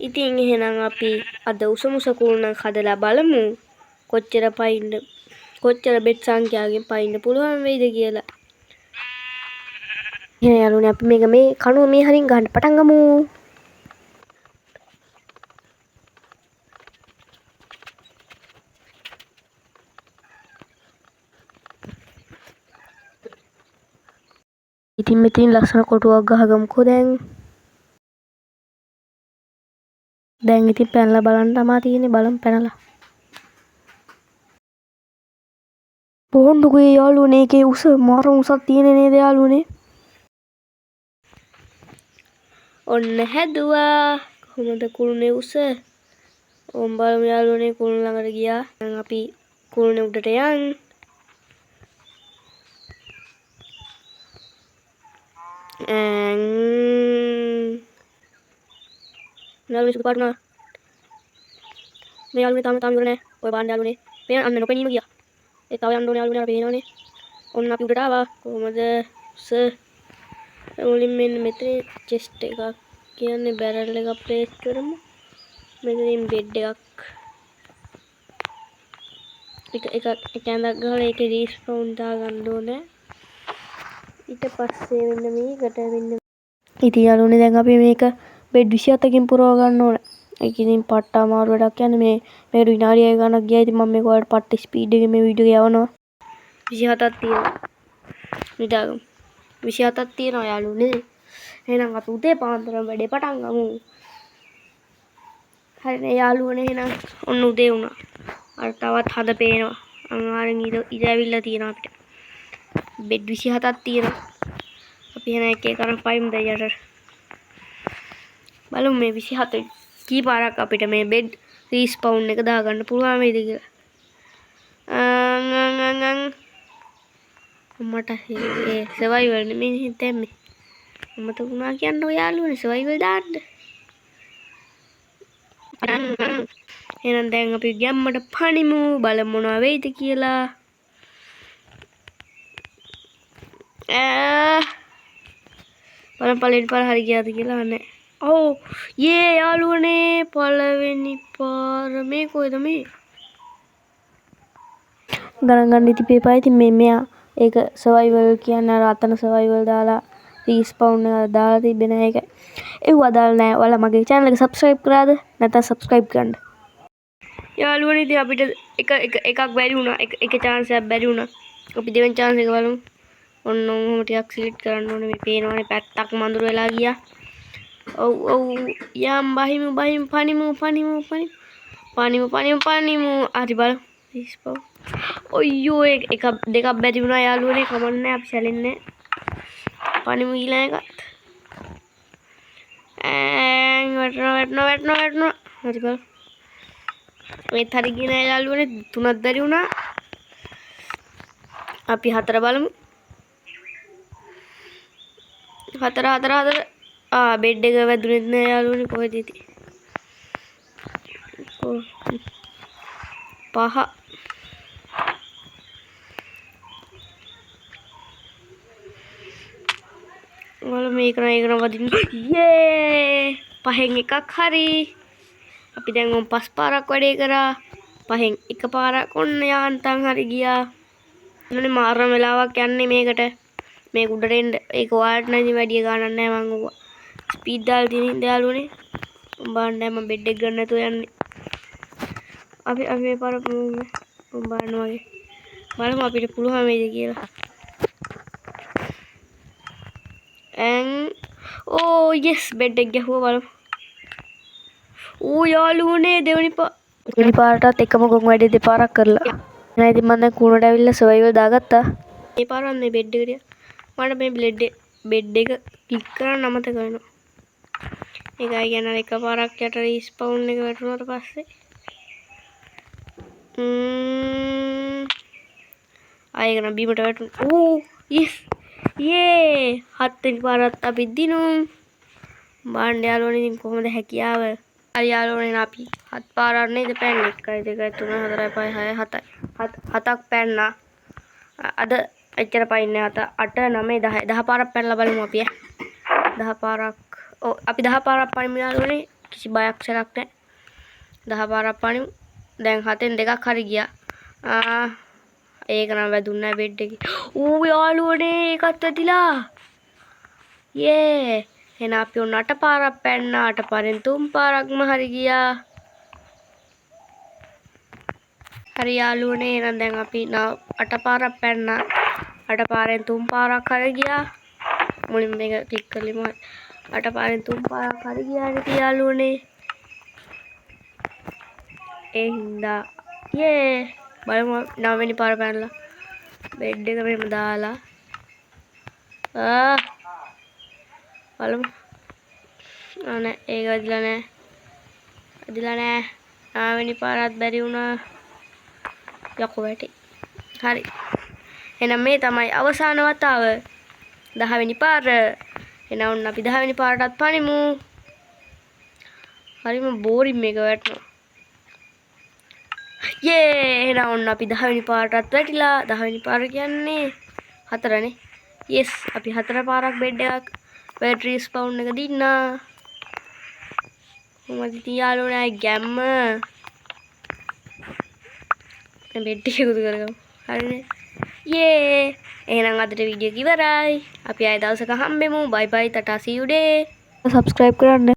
ඉතින් එහෙනම් අපි අද උසමුස කුළුණක් හදලා බලමු කොච්චර බෙඩ් සංඛ්‍යාවකින් පයින්න පුළුවන් වෙයිද කියලා. එහෙනම් යාළුවනේ අපි මේ කණුව මේ හරින් ගන්න පටන් ගමු. ඉතින් මෙතන ලස්සන කොටුවක් ගහගමුකෝ දැන් ඉතින් පැනලා බලන්න තමයි තියෙන්නේ. බලමු පැනලා. බොහොන්දුකෝ යාළුවනේ ඒකේ උස මාර උසක් තියෙන්නේ නේද යාළුවනේ? ඔන්න හැදුවා. කොහොමද කුළුණේ උස? ඕම් බලමු යාළුවනේ කුළුණ ළඟට ගියා. දැන් අපි කුළුණේ උඩට යන්. යාළුවනේ සුදු පාට නා. මේ යාළුවනේ තාම ඉවර නෑ. ඔය බලන්න යාළුවනේ. මේ අන්න නොපෙනීම ගියා. ඒ තව යන්න ඕනේ යාළුවනේ. අර පේනවනේ. ඔන්න අපි උඩට ආවා. කොහොමද උස? මුලින් මෙන්න මෙතන චෙස්ට් එකක් කියන්නේ බැරල් එකක් ප්ලේස් කරමු. මෙතනින් බෙඩ් එකක් එක ඇඳක් ගහලා ඒකේ රීස්පවුන් දාගන්න ඕනේ. ඊට පස්සේ මෙන්න මේකට ඉතින් යාළුවනේ දැන් අපි මේක බෙඩ් 27කින් පුරව ගන්න ඕනේ. ඒක ඉතින් පට්ට අමාරු වැඩක් කියන්නේ මේකට විනාඩි 6 ගණක් ගියා. ඉතින් මම මේක ඔයාලට පට්ට ස්පීඩ් එකේ මේ වීඩියෝ එක යවනවා. 27ක් තියෙනවා. නිදාගමු. 27ක් තියෙනවා යාළුවනේ. එහෙනම් අපි උදේ පාන්දරම වැඩේ පටන් ගමු. හරිනේ යාළුවනේ එහෙනම් ඔන්න උදේ වුණා. අර තවත් හද පේනවා. අනිවාර්යෙන් ඉඳ ඇවිල්ලා තියෙනවා අපිට. බෙඩ් 27ක් තියෙනවා. අපි එහෙනම් එක එක අරන් පයිමු දැන් යට. බලමු මේ 27 කී පාරක් අපිට මේ බෙඩ් රීස්පවුන් එක දාගන්න පුළුවන් වේද කියලා. මට ඒ සර්වයිවල් නෙමෙයි හිතෙන්නේ. මට වුණා කියන්නේ ඔය යාළුවනේ සර්වයිවල් දාන්න. එහෙනම් දැන් අපි ගැම්මට පනිමු බලමු මොනවා වෙයිද කියලා. බලමු පළවෙනි පාර හරි ගියාද කියලා නෑ. ඔව් යේ යාළුවනේ පළවෙනි පාර මේ කොහෙද මේ? ගණන් ගන්න ඉතිපේ පායි. ඉතින් මෙයා ඒක සර්වයිවල් කියන්නේ අර අතන සර්වයිවල් දාලා රීස්පවුන් එක දාලා තිබෙන එක. ඒව අදාළ නෑ. ඔයාලා මගේ channel එක subscribe කරාද? නැත්නම් subscribe කරන්න. යාළුවනේ ඉතින් අපිට එකක් බැරි වුණා. එක chance එකක් බැරි වුණා. අපි දෙවෙනි chance එක බලමු. ඔන්න ඔහොම ටිකක් සිලෙක්ට් කරන්න ඕනේ. මේ පේනවනේ පැත්තක් මඳුර වෙලා ගියා. ඔව් යම් බහිමු පනිමු. හරි බලමු. රීස්පවුන්. ඔයියෝ එකක් දෙකක් බැරි වුණා යාළුවනේ. කමන්නේ අපි සැලෙන්නේ. පනිමු ඊළඟ එකත්. වැටෙනවා. හරි බලමු. මේත් හරි ගියේ නෑ යාළුවනේ. තුනක් බැරි වුණා. අපි හතර බලමු. හතර. බෙඩ් එක වැදුනේත් නෑ යාළුවනේ. කොහෙද ඉතින්? පහ. වල මේක වදින්න. යේ! පහෙන් එකක් හරි. අපි දැන් ඔන් 5 පාරක් වැඩේ කරා. පහෙන් එක පාරක් ඔන්න යාන්තම් හරි ගියා. මොනේ මාරම වෙලාවක් යන්නේ මේකට. මේක උඩට එන්න. ඒක ඔයාලට නම් ඉතින් වැඩි ගාණක් නෑ මං ඔවා. ස්පීඩ් දාලා තියෙන යාළුවනේ. බලන්න මම බෙඩ් එක ගන්න නැතුව යන්නේ. අපි මේ පාර බලන්න වගේ. බලමු අපිට පුළුවන් වේද කියලා. ඕ yes බෙඩ් එක ගැහුවා බලමු. ඌ යාළුවනේ දෙවෙනි පාරටත් එකම ගොන් වැඩේ දෙපාරක් කරලා. එහෙනම් ඉතින් මම දැන් කුණට ඇවිල්ලා සර්වයිවල් දාගත්තා. මේ පාරවත් මේ බෙඩ් එකට. මට මේ බෙඩ් එක ක්ලික් කරන්න අමතක වෙනවා. ඒකයි කියන්නේ එක පාරක් යට රීස්පවුන් එක වැටුණාට පස්සේ ආයෙ ගන්න බීමට වැටුණා. ඌ yes යේ හත්වෙනි පාරත් අපි දිනුම්. බාණ්ඩ යාළුවනේ ඉතින් කොහොමද හැකියාව? හරි යාළුවනේ අපි 7 පාරක් නේද පැන්නේ? 1 2 3 4 5 6 7ක් පැන්නා. අද එච්චර පයින්නේ 7 8 9 10 පාරක් පැනලා බලමු අපි 10 පාරක්. ඔව් අපි 10 පාරක් පනිමු යාළුවනේ. කිසි බයක් සරක් නැහැ. 10 පාරක් පණිමු. දැන් 7න් 2ක් හරි ගියා. ඒක නම් වැදුන්නේ නැහැ බෙඩ් එකේ. ඌ යාළුවනේ ඒකත් වැදිලා. යේ. එහෙනම් අපි උන් 8 පාරක් පැන්නා. 8 පාරෙන් 3 පාරක්ම හරි ගියා. හරි යාළුවනේ එහෙනම් දැන් අපි 8 පාරක් පැන්නා. 8 පාරෙන් 3 පාරක් හරි ගියා. මුලින්ම මේක ක්ලික් කරලිමු. 8 පාරෙන් 3 පාරක් හරි ගියා නේ යාළුවනේ. ඒ හින්දා යේ බලමු 9 වෙනි පාර පැනලා බෙඩ් එක මෙහෙම දාලා බලමු. නෑ ඒක වැදිලා නෑ. වැදිලා නෑ. 9 වෙනි පාරත් බැරි වුණා. යකෝ වැටි. හරි. එහෙනම් මේ තමයි අවසාන වතාව. 10 වෙනි පාර. එහෙනම් ඔන්න අපි 10 වෙනි පාරටත් පනිමු. හරිම බෝරින් මේක වැටෙනවා. යේ එහෙනම් ඔන්න අපි 10 වෙනි පාරටත් වැටිලා. 10 වෙනි පාර කියන්නේ 4නේ. yes අපි 4 පාරක් බෙඩ් එකක් බැටරි ස්පවුන් එක දින්නා. මොකද තියාලුනේ ගැම්ම. දැන් බෙඩ් එක එකතු කරගමු. හරිනේ. යේ එහෙනම් අදට වීඩියෝ එක ඉවරයි. අපි ආයෙ දවසක හම්බෙමු. bye bye ta-ta see you day. subscribe කරන්න.